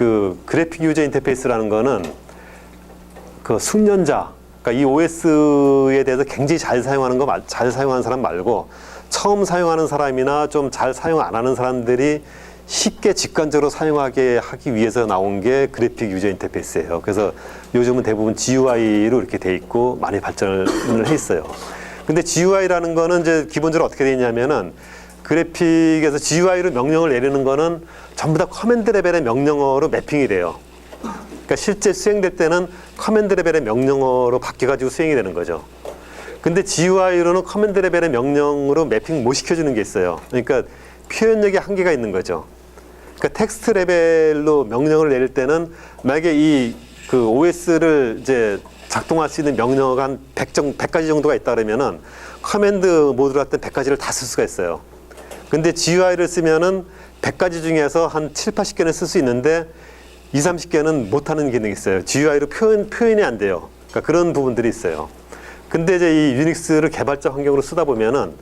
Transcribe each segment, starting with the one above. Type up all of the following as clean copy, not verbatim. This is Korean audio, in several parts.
그 그래픽 유저 인터페이스라는 거는 그 숙련자, 그러니까 이 OS에 대해서 굉장히 잘 사용하는 잘 사용하는 사람 말고 처음 사용하는 사람이나 좀 잘 사용 안 하는 사람들이 쉽게 직관적으로 사용하게 하기 위해서 나온 게 그래픽 유저 인터페이스예요. 그래서 요즘은 대부분 GUI로 이렇게 돼 있고 많이 발전을 했어요. 근데 GUI라는 거는 이제 기본적으로 어떻게 되어 있냐면은 그래픽에서 GUI로 명령을 내리는 거는 전부 다 커맨드 레벨의 명령어로 매핑이 돼요. 그러니까 실제 수행될 때는 커맨드 레벨의 명령어로 바뀌어가지고 수행이 되는 거죠. 근데 GUI로는 커맨드 레벨의 명령으로 매핑 못 시켜주는 게 있어요. 그러니까 표현력의 한계가 있는 거죠. 그러니까 텍스트 레벨로 명령을 내릴 때는 만약에 이 그 OS를 이제 작동할 수 있는 명령어가 한 100가지 정도가 있다 그러면은 커맨드 모드로 할 때 100가지를 다 쓸 수가 있어요. 근데 GUI를 쓰면은 100가지 중에서 한 7, 80개는 쓸 수 있는데 20, 30개는 못하는 기능이 있어요. GUI로 표현이 안 돼요. 그러니까 그런 부분들이 있어요. 근데 이제 이 유닉스를 개발자 환경으로 쓰다 보면은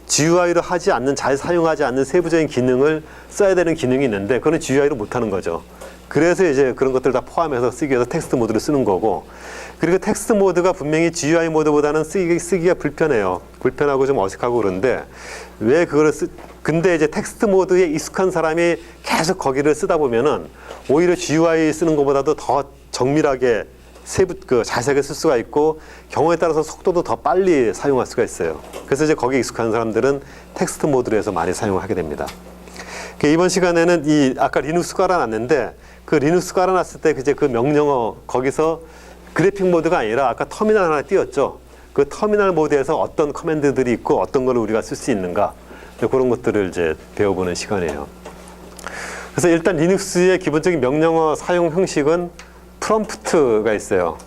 GUI로 하지 않는, 잘 사용하지 않는 세부적인 기능을 써야 되는 기능이 있는데 그거는 GUI로 못하는 거죠. 그래서 이제 그런 것들 다 포함해서 쓰기 위해서 텍스트 모드를 쓰는 거고, 그리고 텍스트 모드가 분명히 GUI 모드보다는 쓰기가 불편해요. 불편하고 좀 어색하고 그런데 왜 그거를 근데 이제 텍스트 모드에 익숙한 사람이 계속 거기를 쓰다 보면은 오히려 GUI 쓰는 것보다도 더 정밀하게 자세하게 쓸 수가 있고 경우에 따라서 속도도 더 빨리 사용할 수가 있어요. 그래서 이제 거기에 익숙한 사람들은 텍스트 모드로 해서 많이 사용하게 됩니다. 이번 시간에는 아까 리눅스 깔아놨는데 그 리눅스 깔아놨을 때 이제 그 명령어 거기서 그래픽 모드가 아니라 아까 터미널 하나 띄웠죠. 그 터미널 모드에서 어떤 커맨드들이 있고 어떤 걸 우리가 쓸 수 있는가 그런 것들을 이제 배워보는 시간이에요. 그래서 일단 리눅스의 기본적인 명령어 사용 형식은 프롬프트가 있어요.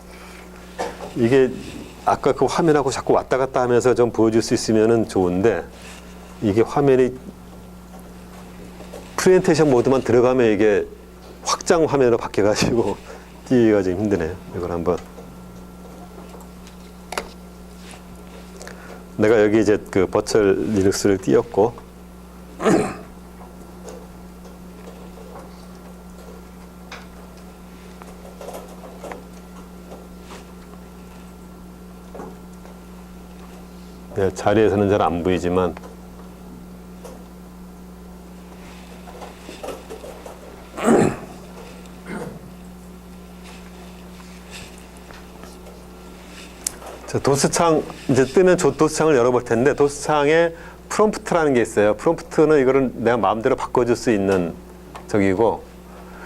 이게 아까 그 화면하고 자꾸 왔다 갔다 하면서 좀 보여줄 수 있으면 좋은데 이게 화면이 프레젠테이션 모드만 들어가면 이게 확장 화면으로 바뀌어가지고 띄기가 좀 힘드네요. 이걸 한번 내가 여기 이제 그 버추얼 리눅스를 띄웠고 네, 자리에서는 잘 안 보이지만 도스창 이제 뜨면 도스창을 열어볼 텐데 도스창에 프롬프트라는 게 있어요. 프롬프트는 이거를 내가 마음대로 바꿔줄 수 있는 저기고,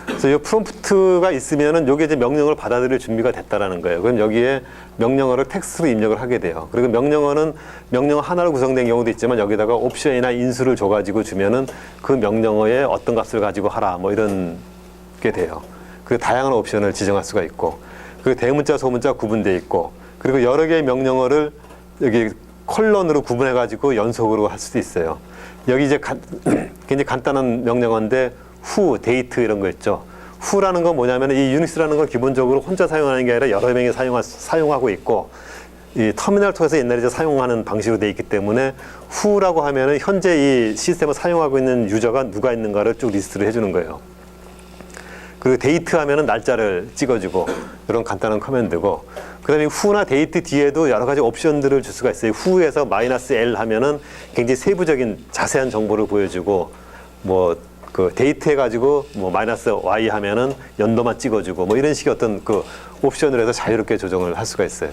그래서 이 프롬프트가 있으면은 요게 이제 명령어를 받아들일 준비가 됐다라는 거예요. 그럼 여기에 명령어를 텍스트로 입력을 하게 돼요. 그리고 명령어는 명령어 하나로 구성된 경우도 있지만 여기다가 옵션이나 인수를 줘가지고 주면은 그 명령어에 어떤 값을 가지고 하라 뭐 이런 게 돼요. 그리고 다양한 옵션을 지정할 수가 있고, 그리고 대문자, 소문자 구분되어 있고, 그리고 여러 개의 명령어를 여기 컬런으로 구분해가지고 연속으로 할 수도 있어요. 여기 이제 굉장히 간단한 명령어인데 who, date 이런 거 있죠. who라는 건 뭐냐면 이 유닉스라는 건 기본적으로 혼자 사용하는 게 아니라 여러 명이 사용하고 있고 이 터미널 통해서 옛날에 이제 사용하는 방식으로 돼 있기 때문에 who라고 하면은 현재 이 시스템을 사용하고 있는 유저가 누가 있는가를 쭉 리스트를 해주는 거예요. 그리고 데이트 하면은 날짜를 찍어주고 이런 간단한 커맨드고, 그 다음에 who나 데이트 뒤에도 여러 가지 옵션들을 줄 수가 있어요. who에서 -l 하면은 굉장히 세부적인 자세한 정보를 보여주고, 뭐 그 데이트 해가지고 뭐 -y 하면은 연도만 찍어주고 뭐 이런 식의 어떤 그 옵션을 해서 자유롭게 조정을 할 수가 있어요.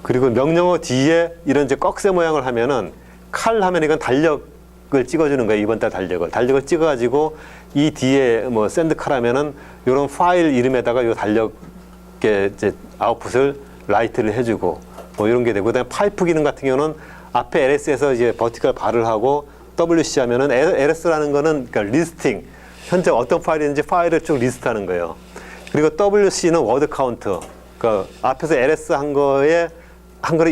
그리고 명령어 뒤에 이런 이제 꺽쇠 모양을 하면은 칼 하면 이건 달력을 찍어주는 거예요. 이번 달 달력을 찍어가지고 이 뒤에 뭐 샌드 칼 하면은 이런 파일 이름에다가 이 달력의 이제 아웃풋을 라이트를 해주고 뭐 이런 게 되고, 그다음에 파이프 기능 같은 경우는 앞에 LS에서 이제 버티컬 바를 하고 WC 하면은 LS라는 거는 그러니까 리스팅, 현재 어떤 파일이 있는지 파일을 쭉 리스트하는 거예요. 그리고 WC는 워드 카운트, 그러니까 앞에서 LS 한 거를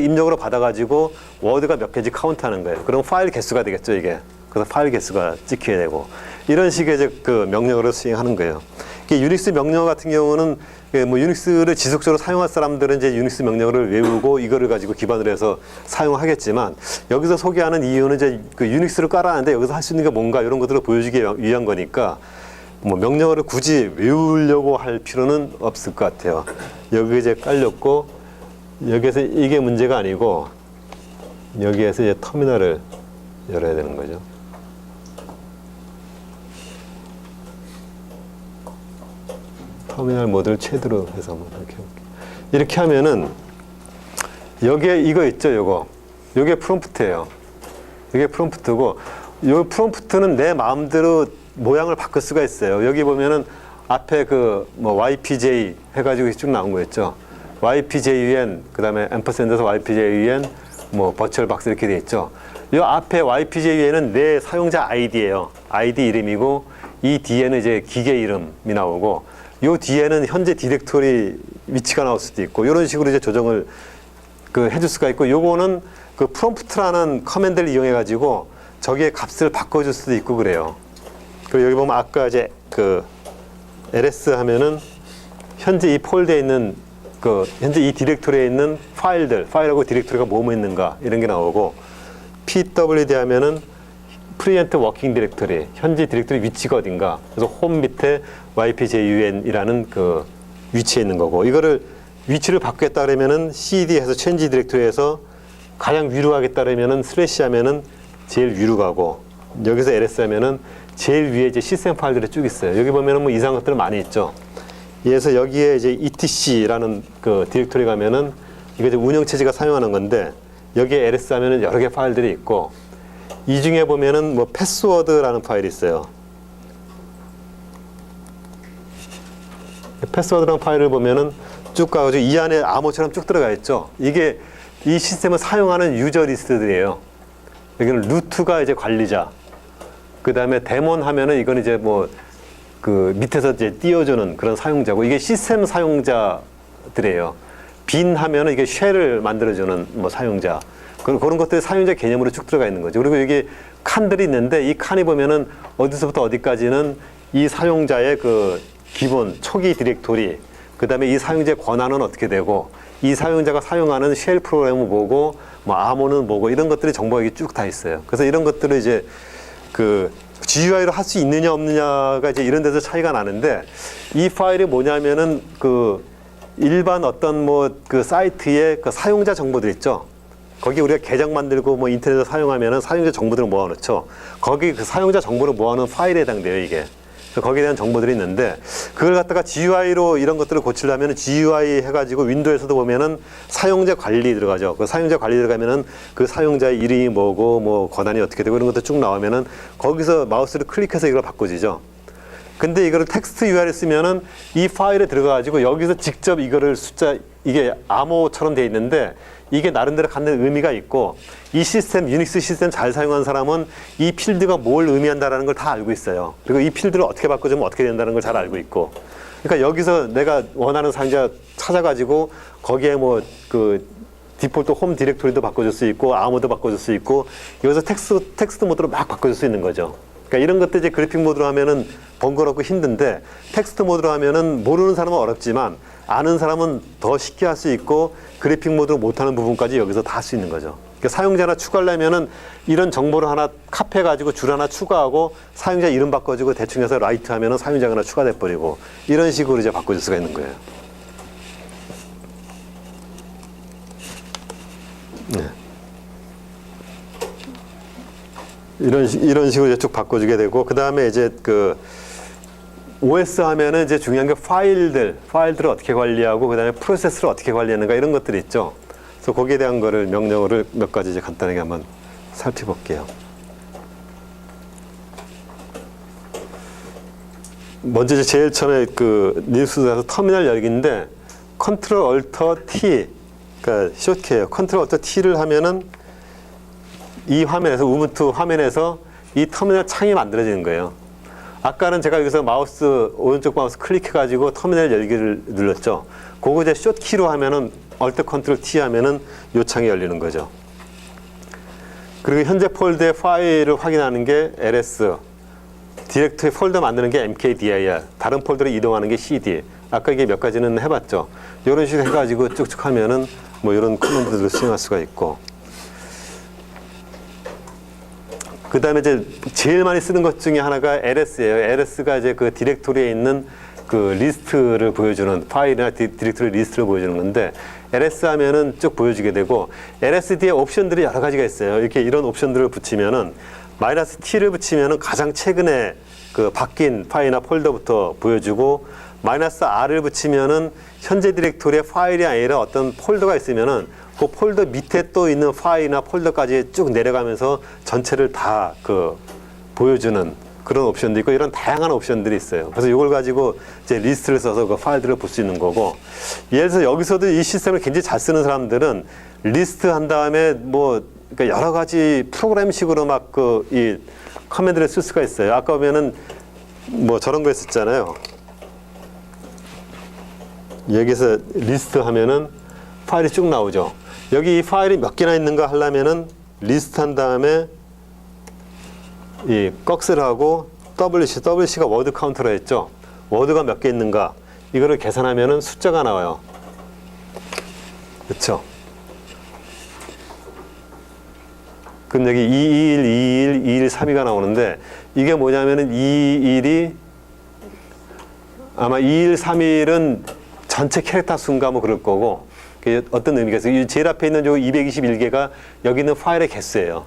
입력으로 받아가지고 워드가 몇 개인지 카운트하는 거예요. 그럼 파일 개수가 되겠죠, 이게. 그래서 파일 개수가 찍혀야 되고 이런 식의 이제 그 명령어를 수행하는 거예요. 유닉스 명령어 같은 경우는 뭐 유닉스를 지속적으로 사용할 사람들은 이제 유닉스 명령어를 외우고 이거를 가지고 기반으로 해서 사용하겠지만, 여기서 소개하는 이유는 이제 그 유닉스를 깔아놨는데 여기서 할 수 있는 게 뭔가 이런 것들을 보여주기 위한 거니까 뭐 명령어를 굳이 외우려고 할 필요는 없을 것 같아요. 여기 이제 깔렸고 여기에서 이게 문제가 아니고 여기에서 이제 터미널을 열어야 되는 거죠. 터미널 모드를 최대로 해서 한번 이렇게 해볼게요. 이렇게 하면은 여기에 이거 있죠, 요거. 요게 프롬프트예요. 이게 프롬프트고 요 프롬프트는 내 마음대로 모양을 바꿀 수가 있어요. 여기 보면은 앞에 그 뭐 YPJ 해가지고 쭉 나온 거 있죠. YPJUN 그다음에 앰퍼샌드에서 YPJUN 뭐 버추얼 박스 이렇게 돼 있죠. 요 앞에 YPJUN은 내 사용자 아이디예요. 아이디 이름이고 이 뒤에는 이제 기계 이름이 나오고 요 뒤에는 현재 디렉토리 위치가 나올 수도 있고 이런 식으로 이제 조정을 그 해줄 수가 있고 요거는 그 프롬프트라는 커맨드를 이용해 가지고 저기에 값을 바꿔줄 수도 있고 그래요. 그리고 여기 보면 아까 이제 그 ls 하면은 현재 이 폴더에 있는 그 현재 이 디렉토리에 있는 파일하고 디렉토리가 뭐뭐 있는가 이런 게 나오고 pwd 하면은 프리엔트 워킹 디렉토리 현재 디렉토리 위치가 어딘가 그래서 홈 밑에 ypjun이라는 그 위치에 있는 거고 이거를 위치를 바꾸겠다 그러면은 cd 해서 change 디렉토리에서 가장 위로 가겠다 그러면은 슬래시 하면은 제일 위로 가고 여기서 ls 하면은 제일 위에 이제 시스템 파일들이 쭉 있어요. 여기 보면은 뭐 이상한 것들 많이 있죠. 그래서 여기에 이제 etc라는 그 디렉토리 가면은 이거 이제 운영체제가 사용하는 건데 여기에 ls 하면은 여러 개 파일들이 있고 이 중에 보면은 뭐 패스워드라는 파일이 있어요. 패스워드라는 파일을 보면은 쭉 가가지고 이 안에 암호처럼 쭉 들어가 있죠. 이게 이 시스템을 사용하는 유저 리스트들이에요. 여기는 루트가 이제 관리자. 그 다음에 데몬 하면은 이건 이제 뭐 그 밑에서 이제 띄워주는 그런 사용자고 이게 시스템 사용자들이에요. 빈 하면은 이게 쉘을 만들어주는 뭐 사용자. 그런 것들이 사용자 개념으로 쭉 들어가 있는 거죠. 그리고 여기 칸들이 있는데 이 칸이 보면은 어디서부터 어디까지는 이 사용자의 그 기본 초기 디렉토리, 그 다음에 이 사용자의 권한은 어떻게 되고, 이 사용자가 사용하는 쉘 프로그램은 뭐고, 뭐 암호는 뭐고, 이런 것들이 정보가 여기 쭉 다 있어요. 그래서 이런 것들을 이제 그 GUI로 할 수 있느냐 없느냐가 이제 이런 데서 차이가 나는데, 이 파일이 뭐냐면은 그 일반 어떤 뭐 그 사이트의 그 사용자 정보들 있죠. 거기 우리가 계정 만들고 뭐 인터넷을 사용하면은 사용자 정보들을 모아놓죠. 거기 그 사용자 정보를 모아놓은 파일에 해당돼요, 이게. 거기에 대한 정보들이 있는데 그걸 갖다가 GUI로 이런 것들을 고치려면 GUI 해가지고 윈도우에서도 보면은 사용자 관리 들어가죠. 그 사용자 관리 들어가면은 그 사용자의 이름이 뭐고 뭐 권한이 어떻게 되고 이런 것도 쭉 나오면은 거기서 마우스를 클릭해서 이걸 바꿔지죠. 근데 이거를 텍스트 URL 쓰면은 이 파일에 들어가가지고 여기서 직접 이거를 숫자 이게 암호처럼 돼 있는데 이게 나름대로 갖는 의미가 있고 이 시스템, 유닉스 시스템 잘 사용하는 사람은 이 필드가 뭘 의미한다라는 걸 다 알고 있어요. 그리고 이 필드를 어떻게 바꿔주면 어떻게 된다는 걸 잘 알고 있고. 그러니까 여기서 내가 원하는 사용자 찾아가지고 거기에 뭐 그 디폴트 홈 디렉토리도 바꿔줄 수 있고 암호도 바꿔줄 수 있고 여기서 텍스트 모드로 막 바꿔줄 수 있는 거죠. 그러니까 이런 것들 이제 그래픽 모드로 하면은 번거롭고 힘든데 텍스트 모드로 하면은 모르는 사람은 어렵지만 아는 사람은 더 쉽게 할 수 있고 그래픽 모드로 못하는 부분까지 여기서 다 할 수 있는 거죠. 그러니까 사용자 추가하려면은 이런 정보를 하나 카피해가지고 줄 하나 추가하고 사용자 이름 바꿔주고 대충 해서 라이트 하면은 사용자가 하나 추가돼 버리고 이런 식으로 이제 바꿔줄 수가 있는 거예요. 네. 이런 식으로 이제 쭉 바꿔주게 되고 그 다음에 이제 그 OS 하면은 이제 중요한 게 파일들을 어떻게 관리하고 그 다음에 프로세스를 어떻게 관리하는가 이런 것들이 있죠. 그래서 거기에 대한 거를 명령어를 몇 가지 이제 간단하게 한번 살펴볼게요. 먼저 이제 제일 처음에 그 리눅스에서 터미널 열기인데 컨트롤 얼터 T 그러니까 숏키예요. 컨트롤 얼터 T를 하면은 이 화면에서 우분투 화면에서 이 터미널 창이 만들어지는 거예요. 아까는 제가 여기서 마우스 오른쪽 마우스 클릭해가지고 터미널 열기를 눌렀죠. 그거 이제 숏키로 하면은 얼트 컨트롤 T 하면은 요 창이 열리는 거죠. 그리고 현재 폴더의 파일을 확인하는 게 ls, 디렉토리 폴더 만드는 게 mkdir, 다른 폴더로 이동하는 게 cd. 아까 이게 몇 가지는 해봤죠. 이런 식으로 해가지고 쭉쭉 하면은 뭐 이런 커맨드들을 수행할 수가 있고. 그 그 다음에 이제 제일 많이 쓰는 것 중에 하나가 LS예요. LS가 이제 그 디렉토리에 있는 그 리스트를 보여주는 파일이나 디렉토리 리스트를 보여주는 건데 ls 하면은 쭉 보여주게 되고 lsd의 옵션들이 여러 가지가 있어요. 이렇게 이런 옵션들을 붙이면은 -t를 붙이면은 가장 최근에 그 바뀐 파일이나 폴더부터 보여주고 -r을 붙이면은 현재 디렉토리의 파일이 아니라 어떤 폴더가 있으면은 그 폴더 밑에 또 있는 파일이나 폴더까지 쭉 내려가면서 전체를 다 그 보여주는 그런 옵션도 있고 이런 다양한 옵션들이 있어요. 그래서 이걸 가지고 이제 리스트를 써서 그 파일들을 볼 수 있는 거고 예를 들어서 여기서도 이 시스템을 굉장히 잘 쓰는 사람들은 리스트 한 다음에 뭐 그러니까 여러 가지 프로그램식으로 막 그 이 커맨드를 쓸 수가 있어요. 아까 보면은 뭐 저런 거 했었잖아요. 여기서 리스트 하면은 파일이 쭉 나오죠. 여기 이 파일이 몇 개나 있는가 하려면은 리스트 한 다음에 이 꺽스를 하고 WC가 워드 카운터로 했죠. 워드가 몇 개 있는가 이거를 계산하면은 숫자가 나와요. 그렇죠? 그럼 여기 221, 221, 213가 나오는데 이게 뭐냐면은 221이 아마 221, 3일은 전체 캐릭터 수인가 뭐 그럴 거고 그게 어떤 의미가 있어요? 이 제일 앞에 있는 요 221개가 여기 있는 파일의 개수예요.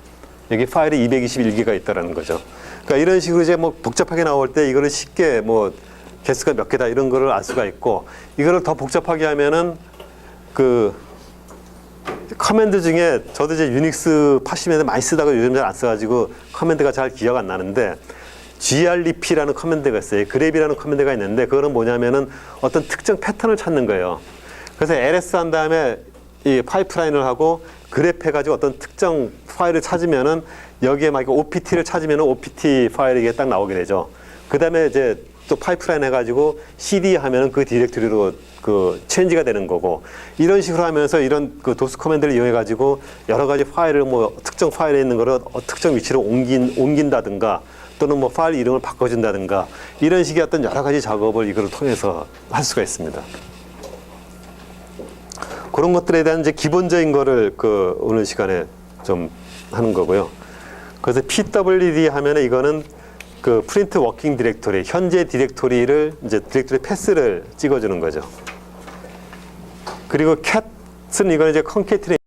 여기 파일이 221개가 있다라는 거죠. 그러니까 이런 식으로 이제 뭐 복잡하게 나올 때 이거를 쉽게 뭐 개수가 몇 개다 이런 거를 알 수가 있고 이거를 더 복잡하게 하면은 그 커맨드 중에 저도 이제 유닉스 80년대 많이 쓰다가 요즘 잘 안 써가지고 커맨드가 잘 기억 안 나는데 grep라는 커맨드가 있어요. grep이라는 커맨드가 있는데 그거는 뭐냐면은 어떤 특정 패턴을 찾는 거예요. 그래서 ls 한 다음에 이 파이프라인을 하고 grep 해가지고 어떤 특정 파일을 찾으면은 여기에 막 opt를 찾으면은 opt 파일이 이게 딱 나오게 되죠. 그 다음에 이제 또 파이프라인 해가지고 cd 하면은 그 디렉토리로 그 체인지가 되는 거고 이런 식으로 하면서 이런 그 도스 커맨드를 이용해 가지고 여러 가지 파일을 뭐 특정 파일에 있는 거를 특정 위치로 옮긴다든가 또는 뭐 파일 이름을 바꿔준다든가 이런 식의 어떤 여러 가지 작업을 이거를 통해서 할 수가 있습니다. 그런 것들에 대한 이제 기본적인 거를 그 오늘 시간에 좀 하는 거고요. 그래서 PWD 하면은 이거는 그 프린트 워킹 디렉토리 현재 디렉토리를 이제 디렉토리 패스를 찍어주는 거죠. 그리고 캣은 이거는 이제 컨캐티네이션